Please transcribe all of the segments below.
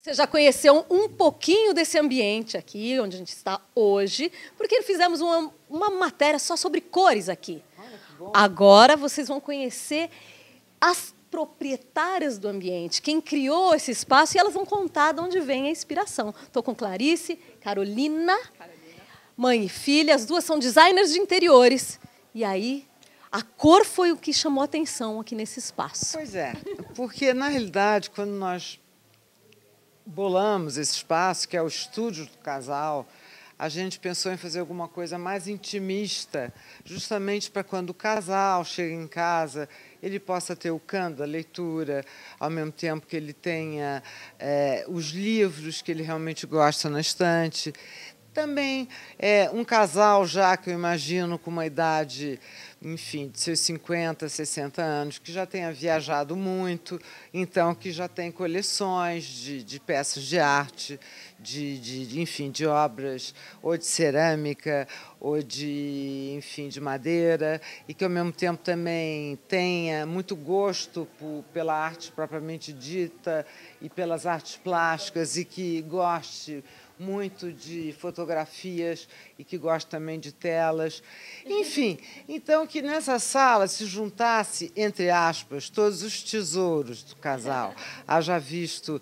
Você já conheceu um pouquinho desse ambiente aqui, onde a gente está hoje, porque fizemos uma matéria só sobre cores aqui. Olha, que bom. Agora vocês vão conhecer as proprietárias do ambiente, quem criou esse espaço, e elas vão contar de onde vem a inspiração. Estou com Clarice, Carolina, mãe e filha, as duas são designers de interiores. E aí, a cor foi o que chamou a atenção aqui nesse espaço. Pois é, porque, na realidade, quando nós bolamos esse espaço, que é o estúdio do casal, a gente pensou em fazer alguma coisa mais intimista, justamente para quando o casal chega em casa, ele possa ter o canto da leitura, ao mesmo tempo que ele tenha os livros que ele realmente gosta na estante. Também um casal, já que eu imagino com uma idade, enfim, de seus 50, 60 anos, que já tenha viajado muito, então que já tem coleções de peças de arte, enfim, de obras, ou de cerâmica, ou enfim, de madeira, e que, ao mesmo tempo, também tenha muito gosto pela arte propriamente dita e pelas artes plásticas, e que goste muito de fotografias e que gosta também de telas. Enfim, então que nessa sala se juntasse, entre aspas, todos os tesouros do casal. Haja visto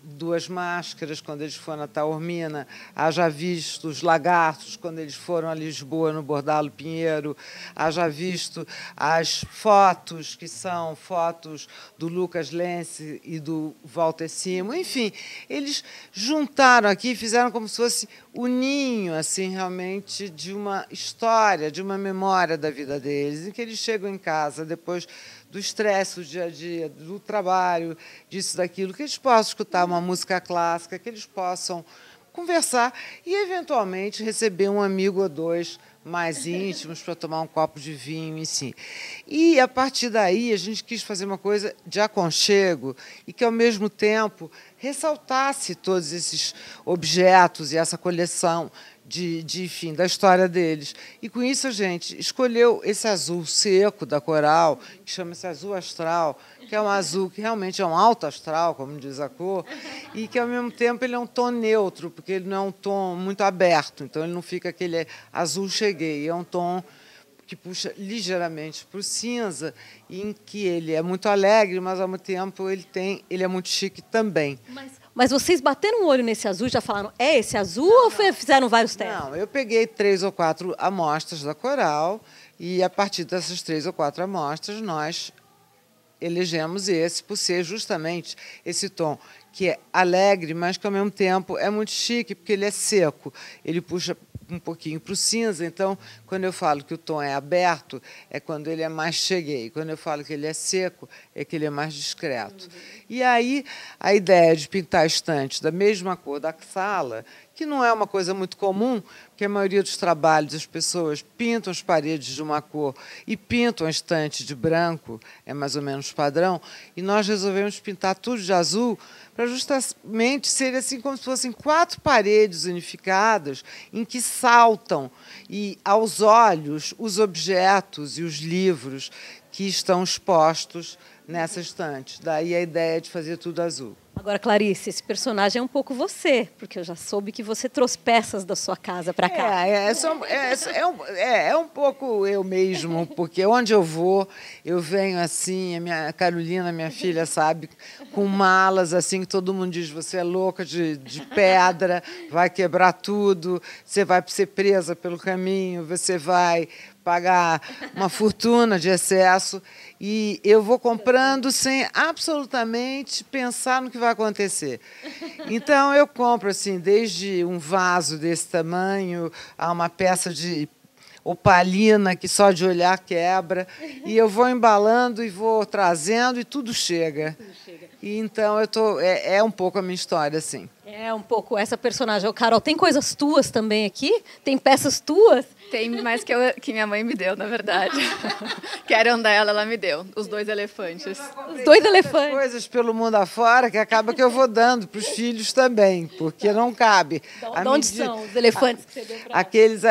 duas máscaras quando eles foram a Taormina, haja visto os lagartos quando eles foram a Lisboa, no Bordalo Pinheiro, haja visto as fotos, que são fotos do Lucas Lense e do Walter Simo. Enfim, eles juntaram aqui, fizeram como se fosse o ninho, assim, realmente, de uma história, de uma memória da vida deles, em que eles chegam em casa depois do estresse do dia a dia, do trabalho, disso, daquilo, que eles possam escutar uma música clássica, que eles possam conversar e, eventualmente, receber um amigo ou dois mais íntimos para tomar um copo de vinho, assim. E, a partir daí, a gente quis fazer uma coisa de aconchego e que, ao mesmo tempo, ressaltasse todos esses objetos e essa coleção enfim, da história deles. E, com isso, a gente escolheu esse azul seco da Coral, que chama-se azul astral, que é um azul que realmente é um alto astral, como diz a cor, e que, ao mesmo tempo, ele é um tom neutro, porque ele não é um tom muito aberto, então ele não fica aquele azul cheguei, é um tom que puxa ligeiramente para o cinza, em que ele é muito alegre, mas, ao mesmo tempo, ele é muito chique também. Mas vocês bateram o olho nesse azul e já falaram, é esse azul, ou fizeram vários testes? Não, eu peguei 3 ou 4 amostras da Coral e, a partir dessas 3 ou 4 amostras, nós elegemos esse, por ser justamente esse tom que é alegre, mas que, ao mesmo tempo, é muito chique, porque ele é seco. Ele puxa um pouquinho para o cinza, então, quando eu falo que o tom é aberto, é quando ele é mais cheguei. Quando eu falo que ele é seco, é que ele é mais discreto. E aí, a ideia de pintar a estante da mesma cor da sala, que não é uma coisa muito comum, porque a maioria dos trabalhos as pessoas pintam as paredes de uma cor e pintam a estante de branco, é mais ou menos padrão, e nós resolvemos pintar tudo de azul para justamente ser assim como se fossem 4 paredes unificadas em que saltam e aos olhos os objetos e os livros que estão expostos nessa estante. Daí a ideia de fazer tudo azul. Agora, Clarice, esse personagem é um pouco você, porque eu já soube que você trouxe peças da sua casa para cá. É um pouco eu mesmo, porque onde eu vou, eu venho assim, a minha Carolina, minha filha, sabe, com malas assim, que todo mundo diz, você é louca de pedra, vai quebrar tudo, você vai ser presa pelo caminho, você vai pagar uma fortuna de excesso, e eu vou comprando sem absolutamente pensar no que vai acontecer. Então, eu compro assim, desde um vaso desse tamanho a uma peça de opalina que só de olhar quebra, e eu vou embalando e vou trazendo e tudo chega. E então é um pouco a minha história, assim. É um pouco essa personagem. Ô, Carol, tem coisas tuas também aqui? Tem peças tuas? Tem mais que minha mãe me deu, na verdade. Que eram dela, ela me deu. Os 2 elefantes. Os 2 elefantes. Coisas pelo mundo afora que acaba que eu vou dando para os filhos também, porque não cabe. De onde são os elefantes que você deu para Aqueles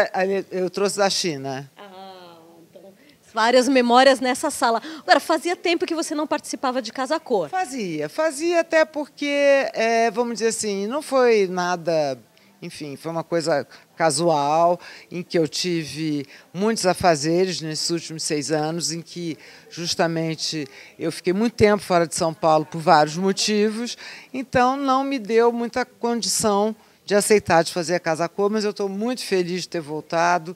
eu trouxe da China. Então, Várias memórias nessa sala. Agora, fazia tempo que você não participava de Casa Cor. Fazia até porque, vamos dizer assim, não foi nada, enfim, foi uma coisa casual, em que eu tive muitos afazeres nesses últimos 6 anos, em que justamente eu fiquei muito tempo fora de São Paulo por vários motivos, então não me deu muita condição de aceitar de fazer a Casa Cor, mas eu estou muito feliz de ter voltado,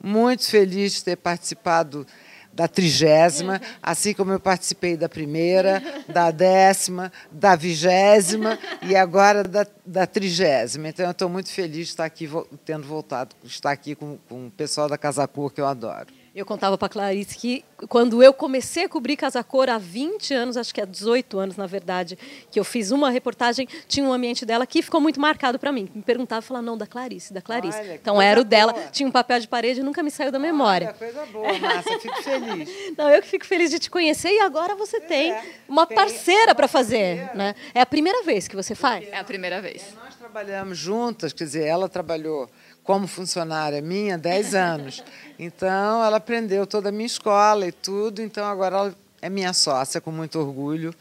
muito feliz de ter participado da 30ª, assim como eu participei da 1ª, da 10ª, da 20ª e agora da 30ª. Então, eu estou muito feliz de estar aqui, tendo voltado, estar aqui com o pessoal da Casa Cor, que eu adoro. Eu contava para a Clarice que, quando eu comecei a cobrir Casa Cor há 20 anos, acho que há 18 anos, na verdade, que eu fiz uma reportagem, tinha um ambiente dela que ficou muito marcado para mim. Me perguntava e falava, não, da Clarice, da Clarice. Olha, então, era o dela. boa. Tinha um papel de parede e nunca me saiu da memória. Olha, coisa boa, Márcia, fico feliz. Não, eu que fico feliz de te conhecer e agora você tem uma parceira para fazer. Né? É a primeira vez que você faz? É a primeira vez. Nós trabalhamos juntas, quer dizer, ela trabalhou como funcionária minha 10 anos. Então, ela aprendeu toda a minha escola e tudo, então agora ela é minha sócia, com muito orgulho.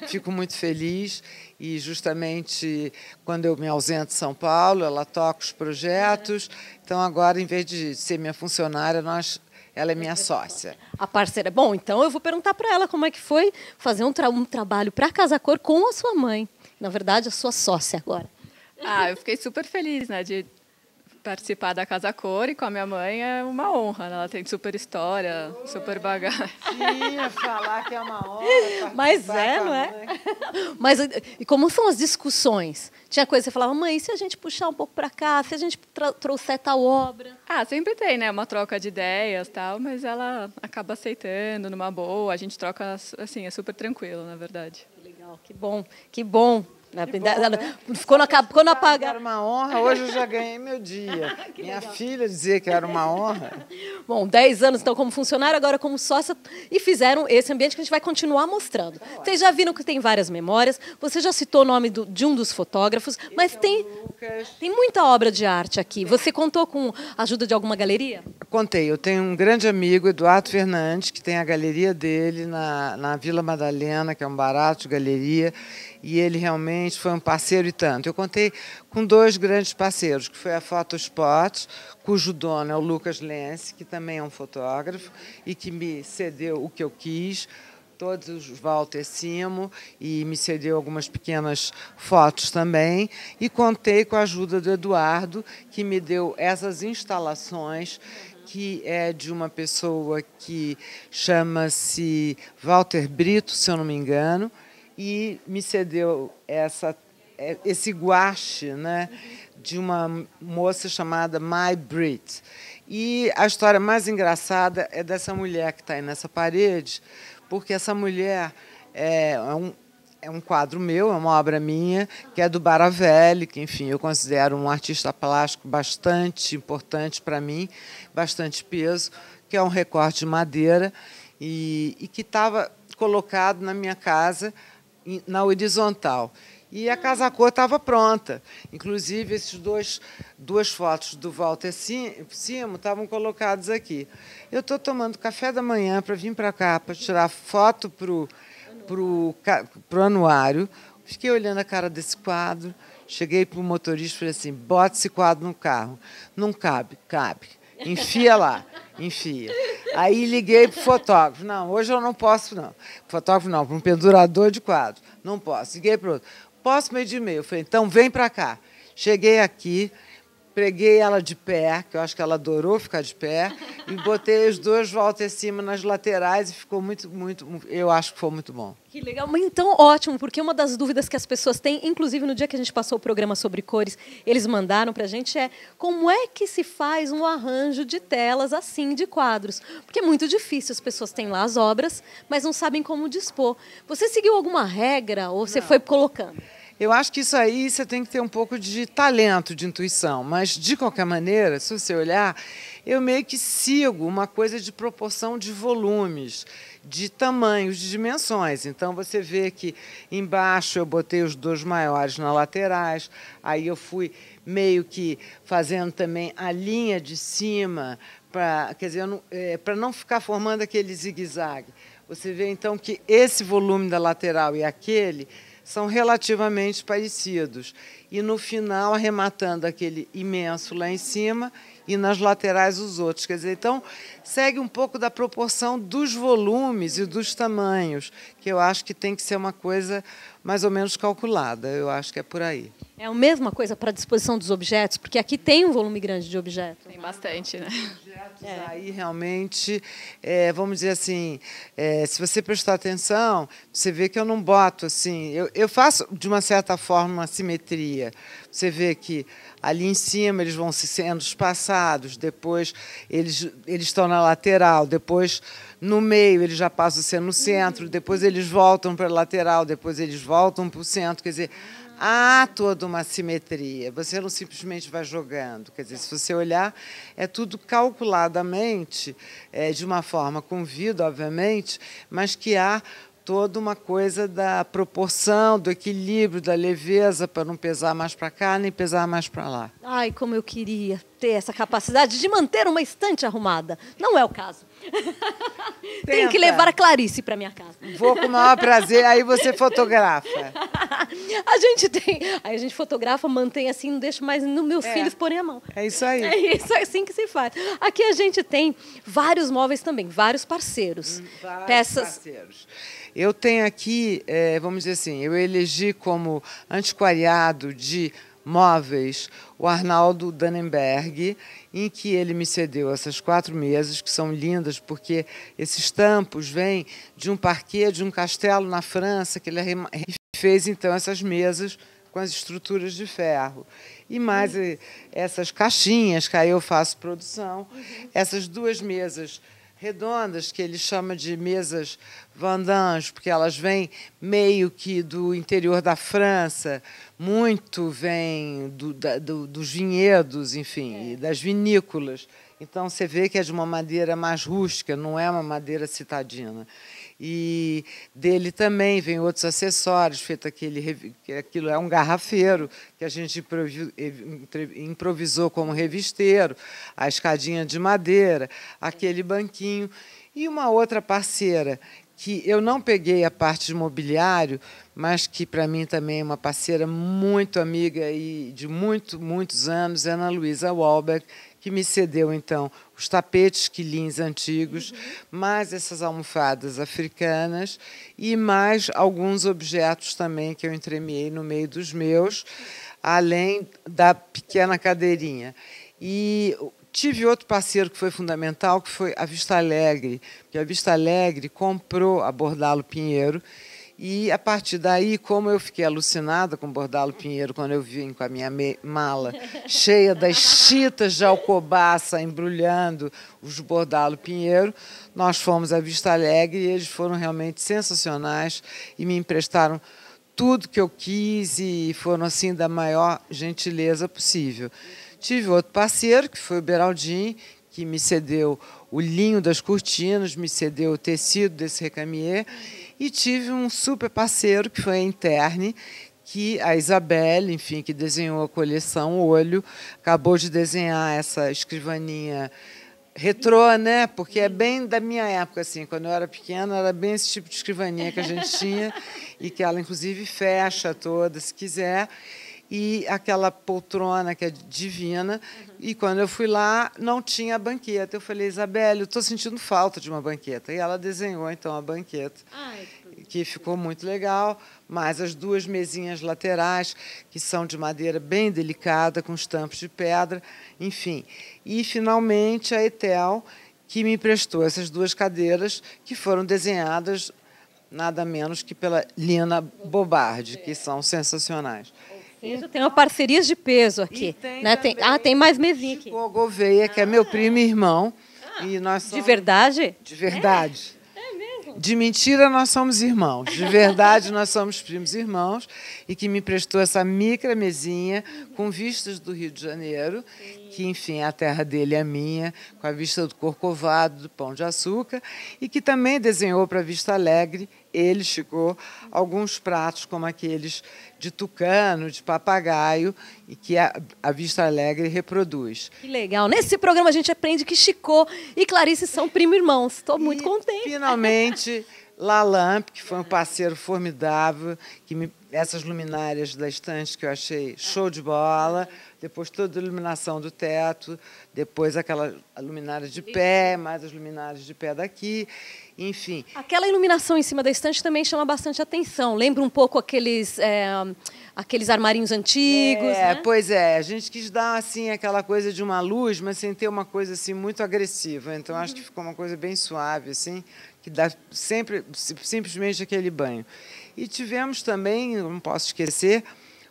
Fico muito feliz e, justamente, quando eu me ausento de São Paulo, ela toca os projetos. Então, agora, em vez de ser minha funcionária, ela é minha sócia. A parceira. Bom, então eu vou perguntar para ela como é que foi fazer um trabalho para Casa Cor com a sua mãe. Na verdade, a sua sócia agora. Eu fiquei super feliz, né, de participar da Casa Cor, e com a minha mãe é uma honra. Ela tem super história, super bagagem. Sim, falar que é uma honra. Mas não é? Mas e como são as discussões? Tinha coisa que você falava, mãe, e se a gente puxar um pouco para cá, se a gente trouxer tal obra? Sempre tem, né, uma troca de ideias, tal, mas ela acaba aceitando numa boa. A gente troca, assim, é super tranquilo, na verdade. Que legal, que bom, que bom. Quando apagar. Era uma honra, hoje eu já ganhei meu dia. Minha filha dizia que era uma honra. Bom, 10 anos então como funcionário, agora como sócia, e fizeram esse ambiente que a gente vai continuar mostrando. Vocês já viram que tem várias memórias, você já citou o nome de um dos fotógrafos, mas tem muita obra de arte aqui. Você contou com a ajuda de alguma galeria? Contei, eu tenho um grande amigo, Eduardo Fernandes, que tem a galeria dele na Vila Madalena, que é um barato de galeria, e ele realmente foi um parceiro e tanto. Eu contei com 2 grandes parceiros, que foi a Fotospot, cujo dono é o Lucas Lense, que também é um fotógrafo e que me cedeu o que eu quis, todos os Walter Simo, e me cedeu algumas pequenas fotos também. E contei com a ajuda do Eduardo, que me deu essas instalações, que é de uma pessoa que chama-se Walter Brito, se eu não me engano, e me cedeu esse guache, né, de uma moça chamada Mai Brit. E a história mais engraçada é dessa mulher que está aí nessa parede, porque essa mulher é um quadro meu, é uma obra minha, que é do Baravelli, que, enfim, eu considero um artista plástico bastante importante para mim, bastante peso, que é um recorte de madeira e que estava colocado na minha casa, na horizontal. E a Casa Cor estava pronta. Inclusive, duas fotos do Walter Simo estavam colocadas aqui. Eu estou tomando café da manhã para vir para cá, para tirar foto para o anuário. Fiquei olhando a cara desse quadro, cheguei para o motorista e falei assim, bota esse quadro no carro. Não cabe, cabe. Enfia lá, enfia. Aí liguei para o fotógrafo. Não, hoje eu não posso, não. Fotógrafo não, para um pendurador de quadro. Não posso. Liguei para o outro. Posso meio de meio? Eu falei, então vem para cá. Cheguei aqui, preguei ela de pé, que eu acho que ela adorou ficar de pé, e botei os 2 Walter Simo nas laterais e ficou muito, eu acho que foi muito bom. Que legal, mas então ótimo, porque uma das dúvidas que as pessoas têm, inclusive no dia que a gente passou o programa sobre cores, eles mandaram para a gente como é que se faz um arranjo de telas assim, de quadros? Porque é muito difícil, as pessoas têm lá as obras, mas não sabem como dispor. Você seguiu alguma regra ou você foi colocando? Eu acho que isso aí você tem que ter um pouco de talento, de intuição, mas, de qualquer maneira, se você olhar, eu meio que sigo uma coisa de proporção de volumes, de tamanhos, de dimensões. Então, você vê que embaixo eu botei os 2 maiores nas laterais, aí eu fui meio que fazendo também a linha de cima, para não ficar formando aquele zigue-zague. Você vê, então, que esse volume da lateral e aquele são relativamente parecidos. E, no final, arrematando aquele imenso lá em cima e nas laterais os outros. Quer dizer, então, segue um pouco da proporção dos volumes e dos tamanhos, que eu acho que tem que ser uma coisa mais ou menos calculada. Eu acho que é por aí. É a mesma coisa para a disposição dos objetos, porque aqui tem um volume grande de objetos. Tem bastante, né? Aí, realmente, vamos dizer assim, se você prestar atenção, você vê que eu não boto assim. Eu faço, de uma certa forma, uma simetria. Você vê que ali em cima eles vão sendo espaçados, depois eles estão na lateral, depois no meio eles já passam a ser no centro, depois eles voltam para a lateral, depois eles voltam para o centro. Quer dizer, há toda uma simetria. Você não simplesmente vai jogando. Quer dizer, se você olhar, é tudo calculadamente, de uma forma com vida, obviamente, mas que há toda uma coisa da proporção, do equilíbrio, da leveza, para não pesar mais para cá, nem pesar mais para lá. Ai, como eu queria ter essa capacidade de manter uma estante arrumada. Não é o caso. Tenho que levar a Clarice para minha casa. Vou com o maior prazer, aí você fotografa. Aí a gente fotografa, mantém assim, não deixa mais meus filhos porem a mão. É isso aí. É isso, é assim que se faz. Aqui a gente tem vários móveis também, vários parceiros. Peças. Parceiros. Eu tenho aqui, vamos dizer assim, eu elegi como antiquariado de móveis o Arnaldo Dannenberg, em que ele me cedeu essas 4 mesas, que são lindas, porque esses tampos vêm de um parquet, de um castelo na França, que ele fez, então, essas mesas com as estruturas de ferro. E mais essas caixinhas, que aí eu faço produção, essas 2 mesas redondas, que ele chama de mesas vendanges, porque elas vêm meio que do interior da França, muito vêm dos vinhedos, enfim, e das vinícolas. Então, você vê que é de uma madeira mais rústica, não é uma madeira citadina. E dele também vem outros acessórios, feito aquilo é um garrafeiro que a gente improvisou como revisteiro, a escadinha de madeira, aquele banquinho. E uma outra parceira, que eu não peguei a parte de mobiliário, mas que para mim também é uma parceira muito amiga e de muitos anos, é a Ana Luísa Wahlberg, que me cedeu, então, os tapetes quilins antigos, mais essas almofadas africanas e mais alguns objetos também que eu entremeei no meio dos meus, além da pequena cadeirinha. E tive outro parceiro que foi fundamental, que foi a Vista Alegre, porque a Vista Alegre comprou a Bordalo Pinheiro. E, a partir daí, como eu fiquei alucinada com o Bordalo Pinheiro, quando eu vim com a minha mala cheia das chitas de alcobaça, embrulhando os Bordalo Pinheiro, nós fomos à Vista Alegre e eles foram realmente sensacionais e me emprestaram tudo que eu quis e foram, assim, da maior gentileza possível. Tive outro parceiro, que foi o Beraldin, que me cedeu o linho das cortinas, me cedeu o tecido desse recamier. E tive um super parceiro, que foi a Interne, que a Isabelle, enfim, que desenhou a coleção Olho, acabou de desenhar essa escrivaninha retrô, né? Porque é bem da minha época, assim, quando eu era pequena, era bem esse tipo de escrivaninha que a gente tinha e que ela, inclusive, fecha toda, se quiser. E aquela poltrona que é divina. E, quando eu fui lá, não tinha a banqueta. Eu falei, Isabelle, eu estou sentindo falta de uma banqueta. E ela desenhou, então, a banqueta, que ficou muito legal. Mais as 2 mesinhas laterais, que são de madeira bem delicada, com estampos de pedra, enfim. E, finalmente, a Etel, que me emprestou essas 2 cadeiras, que foram desenhadas nada menos que pela Lina Bobardi, que são sensacionais. Tem uma parceria de peso aqui. Tem mais mesinha aqui. O Gouveia, que é meu primo e irmão. E nós somos... De verdade? De verdade. É mesmo? de mentira, nós somos irmãos. De verdade, nós somos primos irmãos. E que me emprestou essa micra mesinha com vistas do Rio de Janeiro, que, enfim, é a terra dele e a minha, com a vista do Corcovado, do Pão de Açúcar, e que também desenhou para a Vista Alegre, ele, Chico, alguns pratos como aqueles de tucano, de papagaio, e que a Vista Alegre reproduz. Que legal. Nesse programa a gente aprende que Chico e Clarice são primo-irmãos. Estou muito contente. Finalmente, Lalamp, que foi um parceiro formidável, essas luminárias da estante que eu achei show de bola, depois toda a iluminação do teto, depois aquela luminária de pé, mais as luminárias de pé daqui, enfim. Aquela iluminação em cima da estante também chama bastante atenção. Lembra um pouco aqueles armarinhos antigos, né? Pois é. A gente quis dar assim aquela coisa de uma luz, mas sem ter uma coisa assim muito agressiva. Então acho que ficou uma coisa bem suave, assim, que dá simplesmente aquele banho. E tivemos também, não posso esquecer,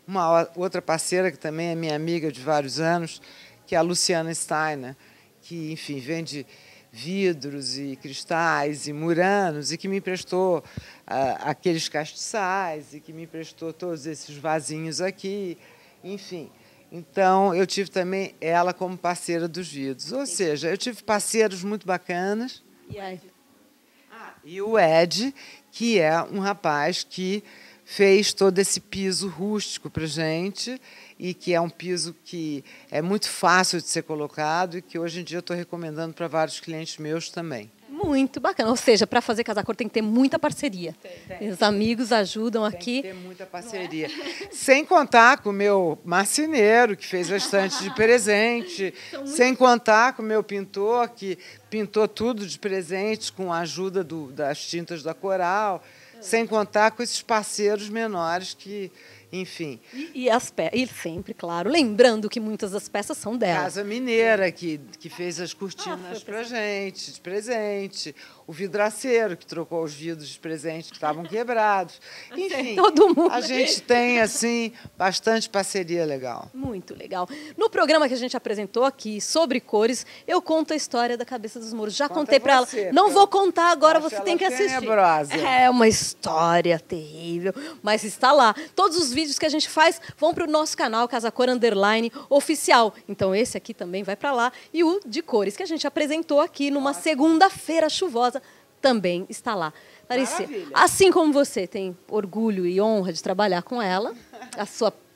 uma outra parceira que também é minha amiga de vários anos, que é a Luciana Steiner, que, enfim, vende vidros e cristais e muranos, e que me emprestou aqueles castiçais, e que me emprestou todos esses vasinhos aqui, enfim. Então, eu tive também ela como parceira dos vidros. Ou seja, eu tive parceiros muito bacanas. E aí? E o Ed, que é um rapaz que fez todo esse piso rústico para a gente, e que é um piso que é muito fácil de ser colocado e que hoje em dia eu estou recomendando para vários clientes meus também. Muito bacana. Ou seja, para fazer casa cor tem que ter muita parceria. Tem. Os amigos ajudam aqui. Tem que ter muita parceria. Sem contar com o meu marceneiro, que fez a estante de presente. Sem contar com o meu pintor, que pintou tudo de presente com a ajuda das tintas da Coral. Sem contar com esses parceiros menores que... Enfim. E sempre, claro, lembrando que muitas das peças são dela. Casa Mineira, que fez as cortinas para a gente, de presente. O vidraceiro, que trocou os vidros de presente que estavam quebrados. Enfim, todo mundo. A gente tem, assim, bastante parceria legal. Muito legal. No programa que a gente apresentou aqui sobre cores, eu conto a história da Cabeça dos Mouros. Já contei para ela. Não vou contar agora, você tem que assistir. Tenebrosa. É uma história terrível, mas está lá. Todos os vídeos que a gente faz vão para o nosso canal, Casa Cor _ oficial. Então, esse aqui também vai para lá. E o de cores, que a gente apresentou aqui numa segunda-feira chuvosa, também está lá. Clarice, assim como você tem orgulho e honra de trabalhar com ela,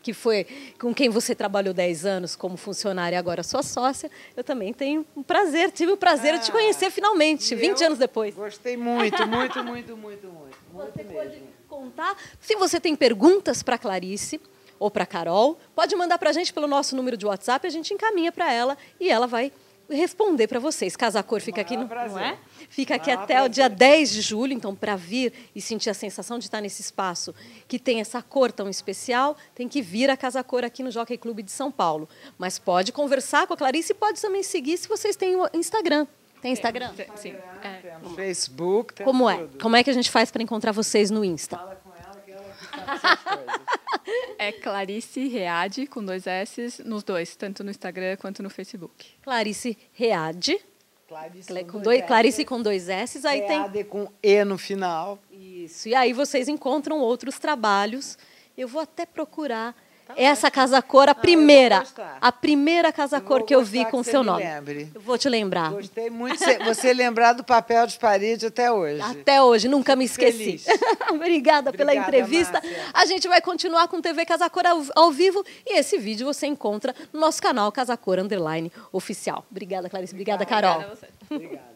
que foi com quem você trabalhou 10 anos como funcionária e agora sua sócia, eu também tive o prazer de te conhecer finalmente, 20 anos depois. Gostei muito, muito, muito, muito, muito. Você pode contar, se você tem perguntas para a Clarice ou para a Carol, pode mandar para a gente pelo nosso número de WhatsApp, a gente encaminha para ela e ela vai responder para vocês. Casa Cor fica aqui, não é? Fica aqui até o dia 10 de julho, então, para vir e sentir a sensação de estar nesse espaço que tem essa cor tão especial, tem que vir a Casa Cor aqui no Jockey Club de São Paulo. Mas pode conversar com a Clarice e pode também seguir se vocês têm o Instagram. Tem Instagram? Sim. Temos Facebook, temos Como é? tudo. Como é que a gente faz para encontrar vocês no Insta? Fala com ela que ela que sabe essas coisas. É Clarice Reade, com 2 S, nos dois, tanto no Instagram quanto no Facebook. Clarice Reade. Clarice Clarice com 2 S. Aí Reade com E no final. Isso. E aí vocês encontram outros trabalhos. Eu vou até procurar essa Casa Cor, a primeira. A primeira Casa Cor que eu vi com o seu nome. Eu vou te lembrar. Gostei muito de você lembrar do papel de parede até hoje. Até hoje, nunca me esqueci. Obrigada pela entrevista. Márcia. A gente vai continuar com TV Casa Cor ao vivo e esse vídeo você encontra no nosso canal Casa Cor _ oficial. Obrigada, Clarice. Obrigada, Carol. Obrigada a você. Obrigada.